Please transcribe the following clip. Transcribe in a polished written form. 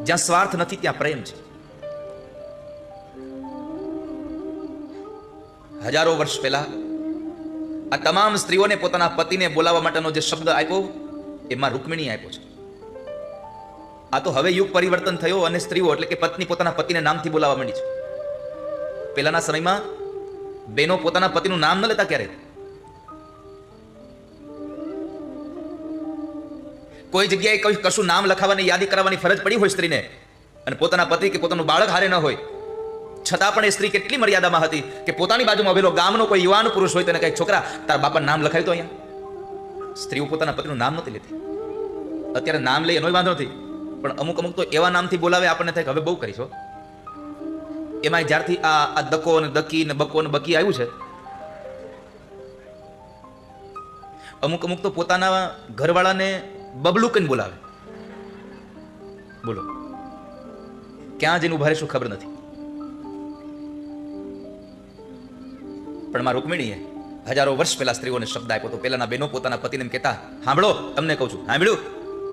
જ્યાં સ્વાર્થ નથી ત્યાં પ્રેમ છે. હજારો વર્ષ પહેલા આ તમામ સ્ત્રીઓને પોતાના પતિને બોલાવવા માટેનો જે શબ્દ આપ્યો એમાં રૂકમિણી આપ્યો છે. આ તો હવે યુગ પરિવર્તન થયો અને સ્ત્રીઓ એટલે કે પત્ની પોતાના પતિને નામથી બોલાવવા માંડી છે. પહેલાના સમયમાં બેનો પોતાના પતિનું નામ ન લેતા ક્યારે. કોઈ જગ્યાએ કશું નામ લખાવવાની યાદી કરાવવાની ફરજ પડી હોય સ્ત્રીને અને પોતાના પતિ કે પોતાનું બાળક હારે ન હોય છતાં પણ એ સ્ત્રી કેટલી મર્યાદામાં હતી કે પોતાની બાજુમાં ઉભેલો ગામનો કોઈ યુવાન પુરુષ હોય તેને કહે, છોકરા તારા બાપાનું નામ લખાયું તો અહીંયા. સ્ત્રીઓ પોતાના પતિનું નામ નહોતી લેતી. અત્યારે નામ લઈ એનો વાંધો નથી, પણ અમુક તો એવા નામથી બોલાવે આપણને થાય કે હવે બહુ કરીશો. એમાં જ્યારથી આ દકો ને દકી ને બકો ને બકી આવ્યું છે, અમુક તો પોતાના ઘરવાળાને બબલું કઈને બોલાવે. બોલો ક્યાં જઈને ઉભા રહેશું ખબર નથી. પણ માં રૂકમિણીએ હજારો વર્ષ પહેલા સ્ત્રીઓને શબ્દ આપ્યો તો. પહેલાના બહેનો પોતાના પતિને એમ કહેતા, સાંભળો તમને કહું છું, સાંભળ્યું?